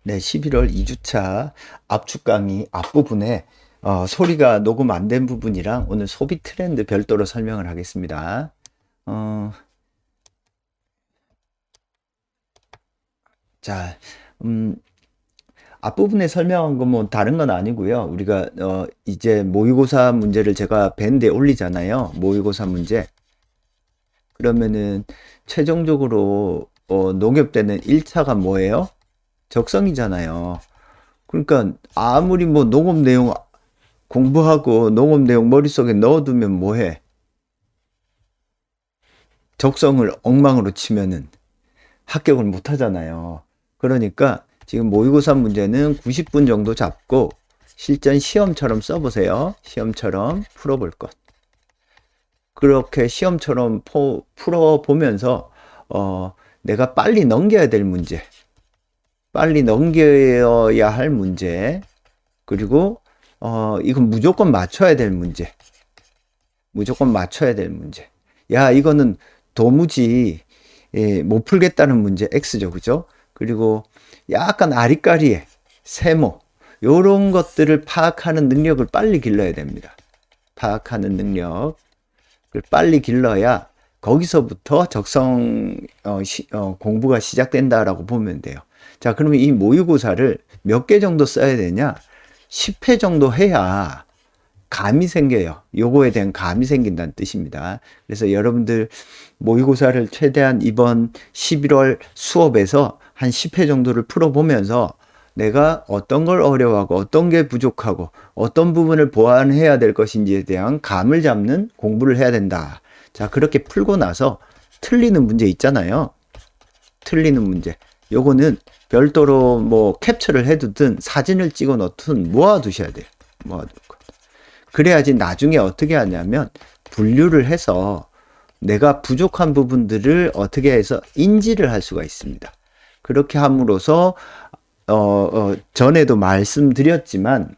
네, 11월 2주차 압축 강의 앞부분에 소리가 녹음 안 된 부분이랑 오늘 소비 트렌드 별도로 설명을 하겠습니다. 어, 자, 음, 앞부분에 설명한 건 뭐 다른 건 아니고요. 우리가 이제 모의고사 문제를 제가 밴드에 올리잖아요. 모의고사 문제. 그러면은 최종적으로 농협 때는 1차가 뭐예요? 적성이잖아요. 그러니까 아무리 뭐 농업 내용 공부하고 농업 내용 머릿속에 넣어두면 뭐해? 적성을 엉망으로 치면은 합격을 못 하잖아요. 그러니까 지금 모의고사 문제는 90분 정도 잡고 실전 시험처럼 써보세요. 시험처럼 풀어볼 것. 그렇게 시험처럼 풀어보면서 내가 빨리 넘겨야 될 문제, 빨리 넘겨야 할 문제, 그리고 이건 무조건 맞춰야 될 문제, 무조건 맞춰야 될 문제. 야, 이거는 도무지 못 풀겠다는 문제 X죠, 그죠? 그리고 약간 아리까리에 세모 요런 것들을 파악하는 능력을 빨리 길러야 됩니다. 파악하는 능력을 빨리 길러야 거기서부터 적성 공부가 시작된다라고 보면 돼요. 자, 그러면 이 모의고사를 몇 개 정도 써야 되냐? 10회 정도 해야 감이 생겨요. 요거에 대한 감이 생긴다는 뜻입니다. 그래서 여러분들 모의고사를 최대한 이번 11월 수업에서 한 10회 정도를 풀어보면서 내가 어떤 걸 어려워하고 어떤 게 부족하고 어떤 부분을 보완해야 될 것인지에 대한 감을 잡는 공부를 해야 된다. 자, 그렇게 풀고 나서 틀리는 문제 있잖아요. 틀리는 문제. 요거는 별도로 뭐 캡처를 해두든 사진을 찍어 놓든 모아두셔야 돼요. 모아두고. 그래야지 나중에 어떻게 하냐면 분류를 해서 내가 부족한 부분들을 어떻게 해서 인지를 할 수가 있습니다. 그렇게 함으로써 전에도 말씀드렸지만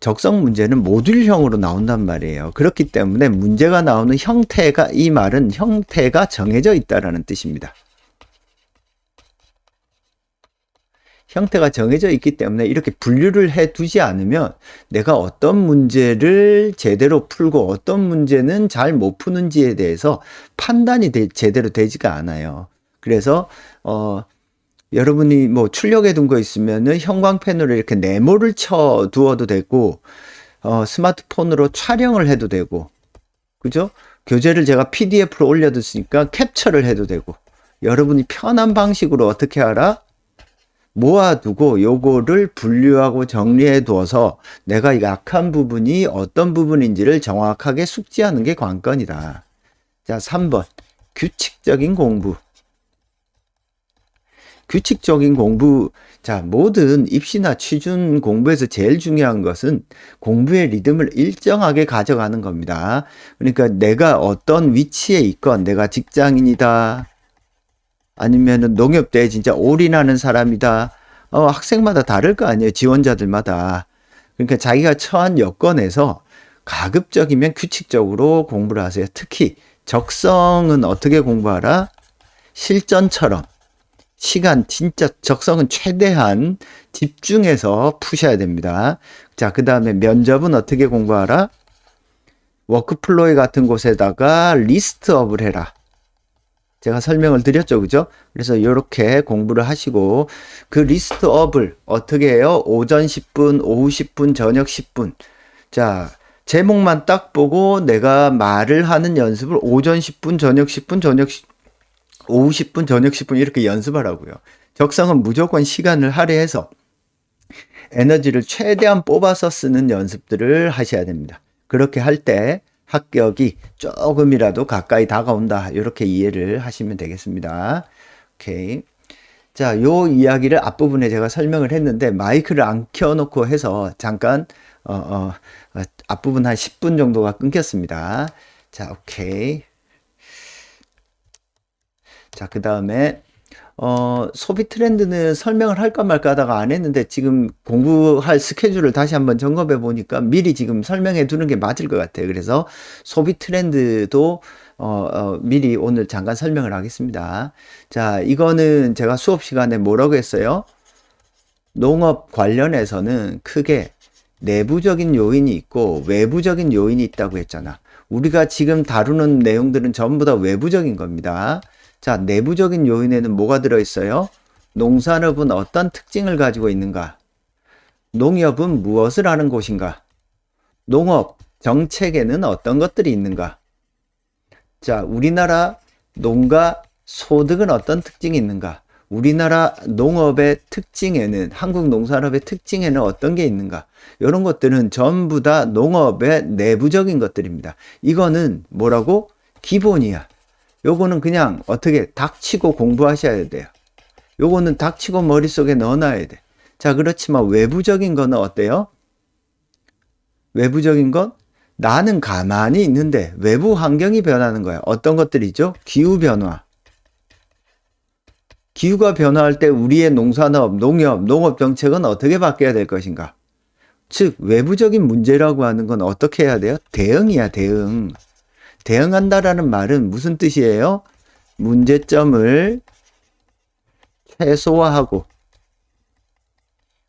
적성 문제는 모듈형으로 나온단 말이에요. 그렇기 때문에 문제가 나오는 형태가, 이 말은 형태가 정해져 있다라는 뜻입니다. 형태가 정해져 있기 때문에 이렇게 분류를 해 두지 않으면 내가 어떤 문제를 제대로 풀고 어떤 문제는 잘 못 푸는지에 대해서 판단이 제대로 되지가 않아요. 그래서 여러분이 뭐 출력해 둔 거 있으면은 형광펜으로 이렇게 네모를 쳐 두어도 되고 스마트폰으로 촬영을 해도 되고, 그죠? 교재를 제가 PDF로 올려뒀으니까 캡처를 해도 되고, 여러분이 편한 방식으로 어떻게 하라? 모아두고 요거를 분류하고 정리해 두어서 내가 약한 부분이 어떤 부분인지를 정확하게 숙지하는 게 관건이다. 자, 3번. 규칙적인 공부. 규칙적인 공부. 자, 모든 입시나 취준 공부에서 제일 중요한 것은 공부의 리듬을 일정하게 가져가는 겁니다. 그러니까 내가 어떤 위치에 있건, 내가 직장인이다, 아니면은 농협대에 진짜 올인하는 사람이다. 학생마다 다를 거 아니에요. 지원자들마다. 그러니까 자기가 처한 여건에서 가급적이면 규칙적으로 공부를 하세요. 특히 적성은 어떻게 공부하라? 실전처럼. 시간, 진짜 적성은 최대한 집중해서 푸셔야 됩니다. 자, 그 다음에 면접은 어떻게 공부하라? 워크플로이 같은 곳에다가 리스트업을 해라. 제가 설명을 드렸죠, 그죠? 그래서 이렇게 공부를 하시고 그 리스트업을 어떻게 해요? 오전 10분, 오후 10분, 저녁 10분. 자, 제목만 딱 보고 내가 말을 하는 연습을 오전 10분, 저녁 10분, 오후 10분, 저녁 10분 이렇게 연습하라고요. 적성은 무조건 시간을 할애해서 에너지를 최대한 뽑아서 쓰는 연습들을 하셔야 됩니다. 그렇게 할 때 합격이 조금이라도 가까이 다가온다. 이렇게 이해를 하시면 되겠습니다. 오케이. 자, 요 이야기를 앞부분에 제가 설명을 했는데 마이크를 안 켜놓고 해서 잠깐 앞부분 한 10분 정도가 끊겼습니다. 자, 오케이. 자, 그 다음에 소비 트렌드는 설명을 할까 말까 하다가 안 했는데 지금 공부할 스케줄을 다시 한번 점검해 보니까 미리 지금 설명해 두는 게 맞을 것 같아요. 그래서 소비 트렌드도 미리 오늘 잠깐 설명을 하겠습니다. 자, 이거는 제가 수업 시간에 뭐라고 했어요? 농업 관련해서는 크게 내부적인 요인이 있고 외부적인 요인이 있다고 했잖아. 우리가 지금 다루는 내용들은 전부 다 외부적인 겁니다. 자, 내부적인 요인에는 뭐가 들어있어요? 농산업은 어떤 특징을 가지고 있는가? 농협은 무엇을 하는 곳인가? 농업 정책에는 어떤 것들이 있는가? 자, 우리나라 농가 소득은 어떤 특징이 있는가? 우리나라 농업의 특징에는, 한국 농산업의 특징에는 어떤 게 있는가? 이런 것들은 전부 다 농업의 내부적인 것들입니다. 이거는 뭐라고? 기본이야. 요거는 그냥 어떻게 닥치고 공부하셔야 돼요. 요거는 닥치고 머릿속에 넣어놔야 돼. 자, 그렇지만 외부적인 거는 어때요? 외부적인 건 나는 가만히 있는데 외부 환경이 변하는 거야. 어떤 것들이죠? 기후변화. 기후가 변화할 때 우리의 농산업, 농협, 농업정책은 어떻게 바뀌어야 될 것인가? 즉, 외부적인 문제라고 하는 건 어떻게 해야 돼요? 대응이야, 대응. 대응한다라는 말은 무슨 뜻이에요? 문제점을 최소화하고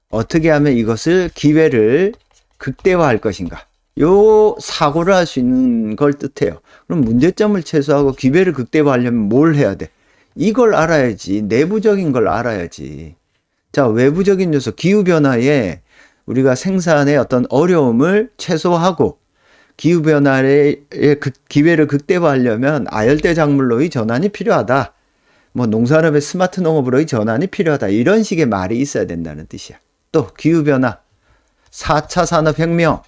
어떻게 하면 이것을 기회를 극대화할 것인가? 요 사고를 할 수 있는 걸 뜻해요. 그럼 문제점을 최소화하고 기회를 극대화하려면 뭘 해야 돼? 이걸 알아야지. 내부적인 걸 알아야지. 자, 외부적인 요소, 기후변화에 우리가 생산의 어떤 어려움을 최소화하고 기후변화의 기회를 극대화하려면 아열대 작물로의 전환이 필요하다. 뭐 농산업의 스마트 농업으로의 전환이 필요하다. 이런 식의 말이 있어야 된다는 뜻이야. 또 기후변화, 4차 산업혁명.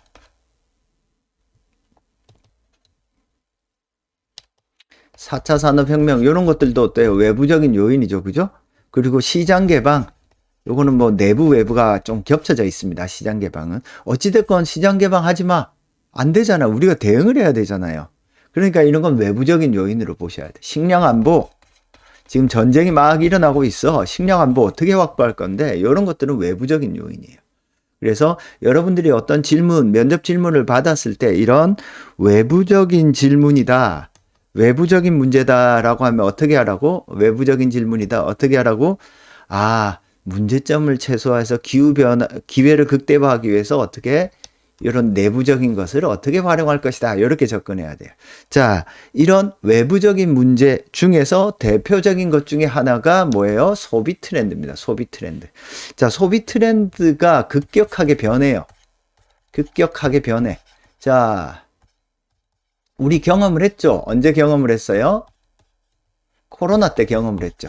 4차 산업혁명 이런 것들도 어때요? 외부적인 요인이죠. 그죠? 그리고 시장 개방. 요거는 뭐 내부 외부가 좀 겹쳐져 있습니다. 시장 개방은. 어찌됐건 시장 개방 하지 마. 안 되잖아. 우리가 대응을 해야 되잖아요. 그러니까 이런 건 외부적인 요인으로 보셔야 돼. 식량 안보. 지금 전쟁이 막 일어나고 있어. 식량 안보 어떻게 확보할 건데 이런 것들은 외부적인 요인이에요. 그래서 여러분들이 어떤 질문, 면접 질문을 받았을 때 이런 외부적인 질문이다. 외부적인 문제다라고 하면 어떻게 하라고? 외부적인 질문이다. 어떻게 하라고? 아, 문제점을 최소화해서 기회를 극대화하기 위해서 어떻게 이런 내부적인 것을 어떻게 활용할 것이다. 이렇게 접근해야 돼요. 자, 이런 외부적인 문제 중에서 대표적인 것 중에 하나가 뭐예요? 소비 트렌드입니다. 소비 트렌드. 자, 소비 트렌드가 급격하게 변해요. 급격하게 변해. 자, 우리 경험을 했죠? 언제 경험을 했어요? 코로나 때 경험을 했죠.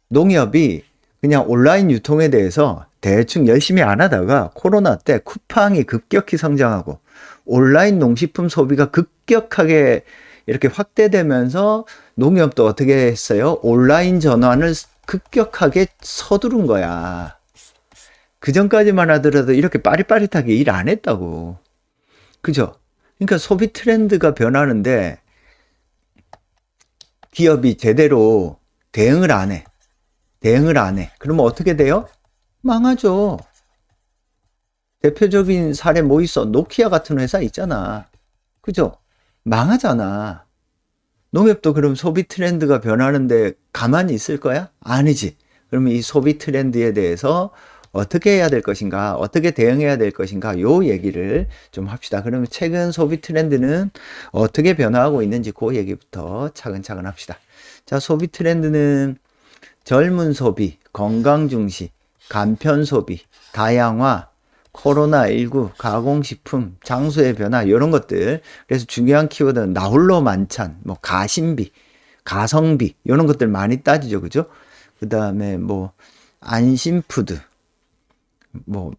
농협이 그냥 온라인 유통에 대해서 대충 열심히 안 하다가 코로나 때 쿠팡이 급격히 성장하고 온라인 농식품 소비가 급격하게 이렇게 확대되면서 농협도 어떻게 했어요? 온라인 전환을 급격하게 서두른 거야. 그 전까지만 하더라도 이렇게 빠릿빠릿하게 일 안 했다고. 그죠? 그러니까 소비 트렌드가 변하는데 기업이 제대로 대응을 안 해. 대응을 안 해. 그러면 어떻게 돼요? 망하죠. 대표적인 사례 뭐 있어? 노키아 같은 회사 있잖아. 그죠? 망하잖아. 농협도 그럼 소비 트렌드가 변하는데 가만히 있을 거야? 아니지. 그러면 이 소비 트렌드에 대해서 어떻게 해야 될 것인가? 어떻게 대응해야 될 것인가? 요 얘기를 좀 합시다. 그러면 최근 소비 트렌드는 어떻게 변화하고 있는지 그 얘기부터 차근차근 합시다. 자, 소비 트렌드는 젊은 소비, 건강 중시, 간편 소비, 다양화, 코로나19, 가공식품, 장소의 변화 이런 것들. 그래서 중요한 키워드는 나홀로 만찬, 뭐 가심비, 가성비 이런 것들 많이 따지죠. 그죠? 그다음에 뭐 안심푸드, 뭐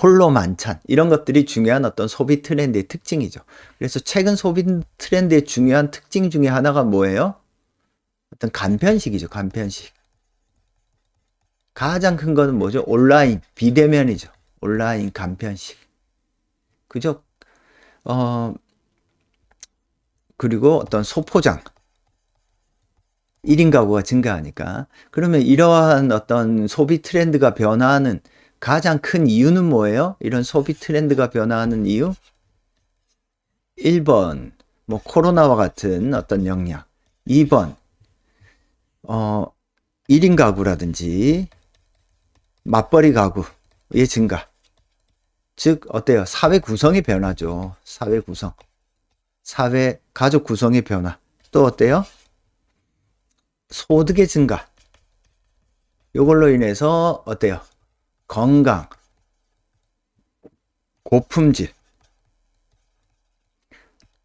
홀로 만찬 이런 것들이 중요한 어떤 소비 트렌드의 특징이죠. 그래서 최근 소비 트렌드의 중요한 특징 중에 하나가 뭐예요? 어떤 간편식이죠. 간편식. 가장 큰 거는 뭐죠? 온라인, 비대면이죠. 온라인 간편식. 그죠? 그리고 어떤 소포장. 1인 가구가 증가하니까. 그러면 이러한 어떤 소비 트렌드가 변화하는 가장 큰 이유는 뭐예요? 이런 소비 트렌드가 변화하는 이유? 1번, 뭐 코로나와 같은 어떤 영향. 2번, 1인 가구라든지 맞벌이 가구의 증가. 즉 어때요? 사회 구성의 변화죠. 사회 구성. 사회 가족 구성의 변화. 또 어때요? 소득의 증가. 이걸로 인해서 어때요? 건강, 고품질,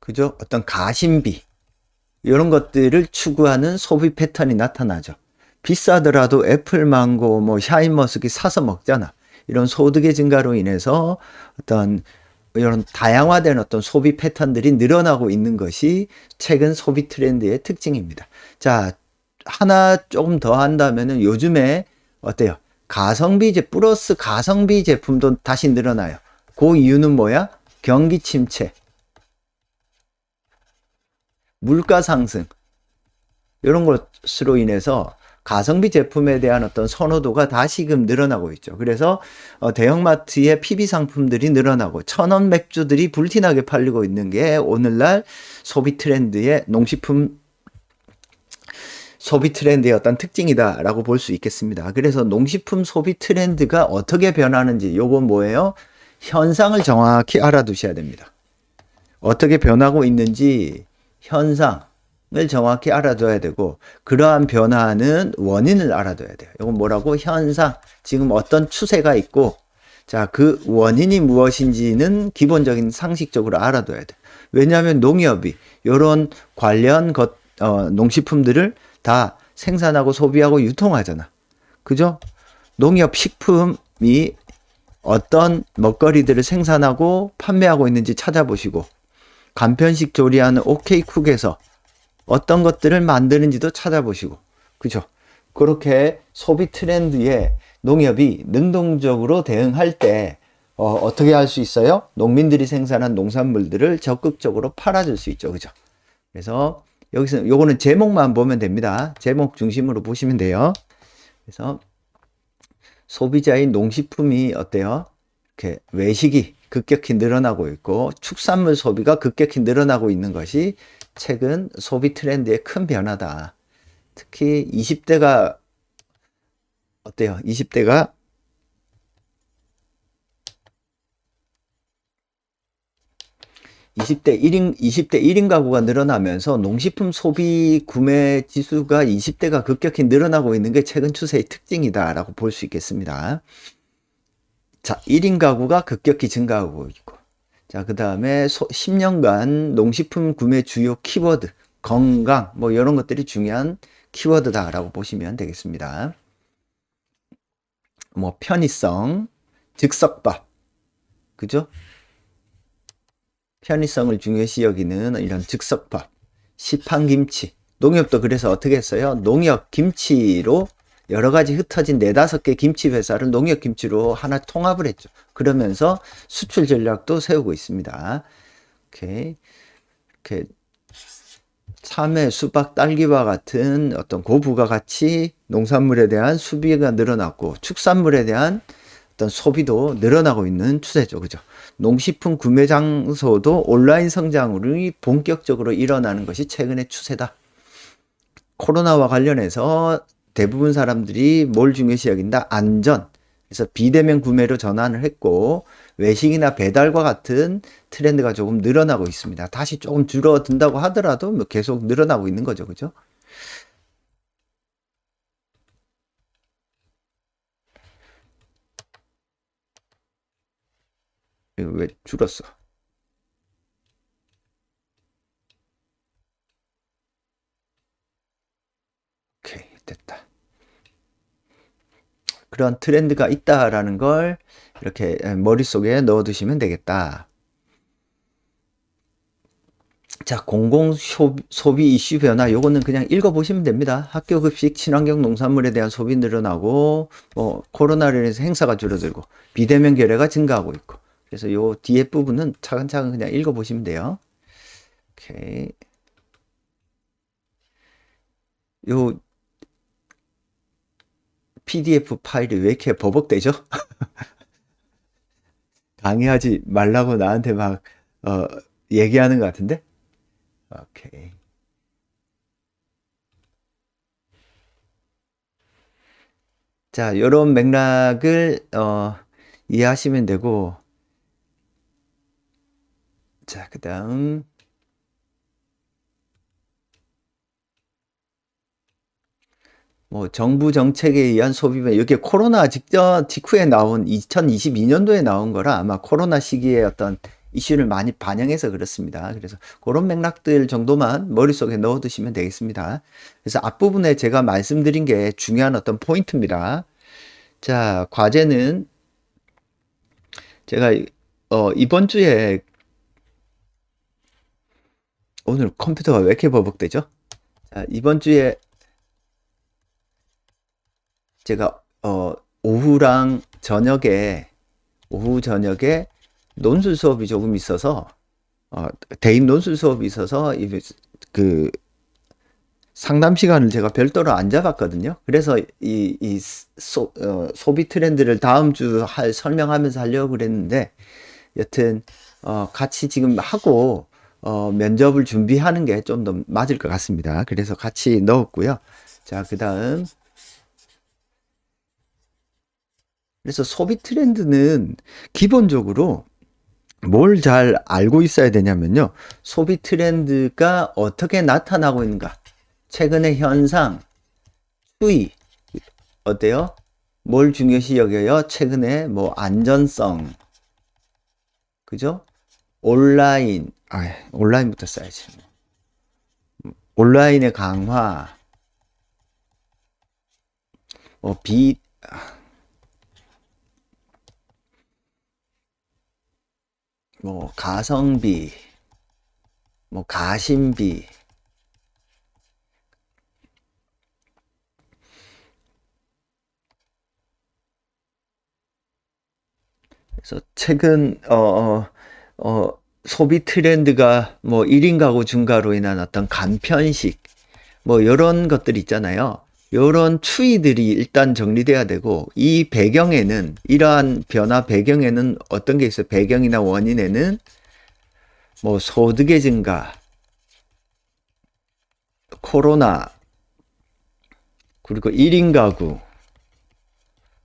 그죠? 어떤 가심비 이런 것들을 추구하는 소비 패턴이 나타나죠. 비싸더라도 애플 망고 뭐 샤인머스켓 사서 먹잖아. 이런 소득의 증가로 인해서 어떤 이런 다양화된 어떤 소비 패턴들이 늘어나고 있는 것이 최근 소비 트렌드의 특징입니다. 자, 하나 조금 더 한다면은 요즘에 어때요? 플러스 가성비 제품도 다시 늘어나요. 그 이유는 뭐야? 경기 침체, 물가 상승, 이런 것으로 인해서 가성비 제품에 대한 어떤 선호도가 다시금 늘어나고 있죠. 그래서 대형마트의 PB 상품들이 늘어나고 천원 맥주들이 불티나게 팔리고 있는 게 오늘날 소비 트렌드의 농식품 소비 트렌드의 어떤 특징이다라고 볼 수 있겠습니다. 그래서 농식품 소비 트렌드가 어떻게 변하는지 요건 뭐예요? 현상을 정확히 알아두셔야 됩니다. 어떻게 변하고 있는지 현상을 정확히 알아둬야 되고 그러한 변화는 원인을 알아둬야 돼요. 이건 뭐라고? 현상. 지금 어떤 추세가 있고 자, 그 원인이 무엇인지는 기본적인 상식적으로 알아둬야 돼. 왜냐하면 농협이 이런 관련 농식품들을 다 생산하고 소비하고 유통하잖아. 그죠? 농협 식품이 어떤 먹거리들을 생산하고 판매하고 있는지 찾아보시고 간편식 조리하는 OK쿡에서 어떤 것들을 만드는지도 찾아보시고 그죠? 그렇게 소비 트렌드에 농협이 능동적으로 대응할 때 어떻게 할 수 있어요? 농민들이 생산한 농산물들을 적극적으로 팔아줄 수 있죠. 그죠? 그래서 여기서 요거는 제목만 보면 됩니다. 제목 중심으로 보시면 돼요. 그래서 소비자의 농식품이 어때요? 이렇게 외식이 급격히 늘어나고 있고 축산물 소비가 급격히 늘어나고 있는 것이 최근 소비 트렌드의 큰 변화다. 특히 20대가 어때요? 20대가 20대 1인 가구가 늘어나면서 농식품 소비 구매 지수가 20대가 급격히 늘어나고 있는 게 최근 추세의 특징이다라고 볼 수 있겠습니다. 자, 1인 가구가 급격히 증가하고 있고. 자, 그 다음에 10년간 농식품 구매 주요 키워드, 건강, 뭐 이런 것들이 중요한 키워드다라고 보시면 되겠습니다. 뭐 편의성, 즉석밥, 그죠? 편의성을 중요시 여기는 이런 즉석밥, 시판김치, 농협도 그래서 어떻게 했어요? 농협 김치로 여러 가지 흩어진 4-5개 김치 회사를 농협 김치로 하나 통합을 했죠. 그러면서 수출 전략도 세우고 있습니다. 이렇게 참외, 수박, 딸기와 같은 어떤 고부가가치 농산물에 대한 수비가 늘어났고 축산물에 대한 어떤 소비도 늘어나고 있는 추세죠. 그죠? 농식품 구매 장소도 온라인 성장으로 본격적으로 일어나는 것이 최근의 추세다. 코로나와 관련해서 대부분 사람들이 뭘 중요시 여긴다? 안전. 그래서 비대면 구매로 전환을 했고 외식이나 배달과 같은 트렌드가 조금 늘어나고 있습니다. 다시 조금 줄어든다고 하더라도 뭐 계속 늘어나고 있는 거죠. 그죠? 이거 왜 줄었어? 오케이, 됐다. 그런 트렌드가 있다라는 걸 이렇게 머릿속에 넣어두시면 되겠다. 자, 공공 소비 이슈 변화 요거는 그냥 읽어보시면 됩니다. 학교 급식 친환경 농산물에 대한 소비 늘어나고 뭐 코로나로 인해서 행사가 줄어들고 비대면 결례가 증가하고 있고 그래서 요 뒤에 부분은 차근차근 그냥 읽어보시면 돼요. 오케이. 요 PDF 파일이 왜 이렇게 버벅대죠? 강의하지 말라고 나한테 막 어, 얘기하는 것 같은데? 오케이. 자, 요런 맥락을 이해하시면 되고, 자, 그 다음 뭐 정부 정책에 의한 소비면 이게 코로나 직전 직후에 나온 2022년도에 나온 거라 아마 코로나 시기에 어떤 이슈를 많이 반영해서 그렇습니다. 그래서 그런 맥락들 정도만 머릿속에 넣어 두시면 되겠습니다. 그래서 앞부분에 제가 말씀드린 게 중요한 어떤 포인트입니다. 자, 과제는 제가 이번 주에 오늘 컴퓨터가 왜 이렇게 버벅대죠? 자, 이번 주에 제가 오후랑 오후 저녁에 논술 수업이 조금 있어서 대입 논술 수업이 있어서 그 상담 시간을 제가 별도로 안 잡았거든요. 그래서 소비 트렌드를 다음 주 설명하면서 하려고 그랬는데 여튼 같이 지금 하고 면접을 준비하는 게 좀 더 맞을 것 같습니다. 그래서 같이 넣었고요. 자, 그다음 그래서 소비 트렌드는 기본적으로 뭘 잘 알고 있어야 되냐면요. 소비 트렌드가 어떻게 나타나고 있는가. 최근의 현상, 추이, 어때요? 뭘 중요시 여겨요? 최근에 뭐 안전성, 그죠? 온라인부터 써야지. 온라인의 강화, 뭐 뭐 가성비, 뭐 가심비, 그래서 최근 소비 트렌드가 뭐 1인 가구 증가로 인한 어떤 간편식 뭐 이런 것들 있잖아요. 이런 추이들이 일단 정리돼야 되고 이 배경에는 이러한 변화 배경에는 어떤 게 있어요? 배경이나 원인에는 뭐 소득의 증가, 코로나, 그리고 1인 가구,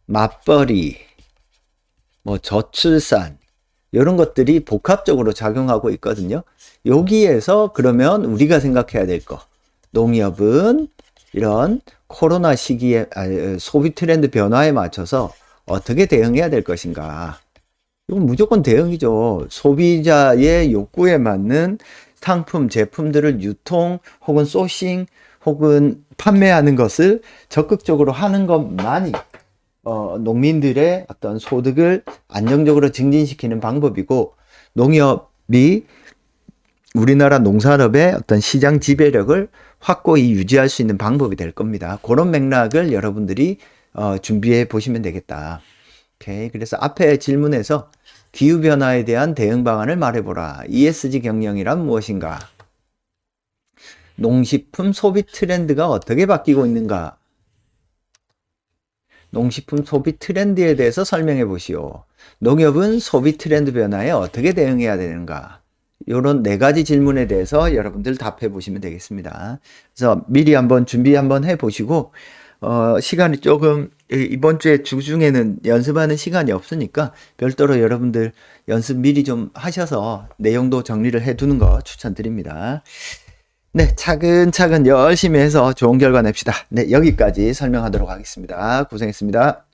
맞벌이, 뭐 저출산 이런 것들이 복합적으로 작용하고 있거든요. 여기에서 그러면 우리가 생각해야 될 거. 농협은 이런 코로나 시기에 소비 트렌드 변화에 맞춰서 어떻게 대응해야 될 것인가. 이건 무조건 대응이죠. 소비자의 욕구에 맞는 상품, 제품들을 유통 혹은 소싱 혹은 판매하는 것을 적극적으로 하는 것만이 농민들의 어떤 소득을 안정적으로 증진시키는 방법이고 농협이 우리나라 농산업의 어떤 시장 지배력을 확고히 유지할 수 있는 방법이 될 겁니다. 그런 맥락을 여러분들이 준비해 보시면 되겠다. 오케이. 그래서 앞에 질문에서 기후변화에 대한 대응 방안을 말해보라. ESG 경영이란 무엇인가? 농식품 소비 트렌드가 어떻게 바뀌고 있는가? 농식품 소비 트렌드에 대해서 설명해 보시오. 농협은 소비 트렌드 변화에 어떻게 대응해야 되는가? 이런 네 가지 질문에 대해서 여러분들 답해 보시면 되겠습니다. 그래서 미리 한번 준비 한번 해 보시고 시간이 조금 이번 주에 주중에는 연습하는 시간이 없으니까 별도로 여러분들 연습 미리 좀 하셔서 내용도 정리를 해 두는 거 추천드립니다. 네, 차근차근 열심히 해서 좋은 결과 냅시다. 네, 여기까지 설명하도록 하겠습니다. 고생했습니다.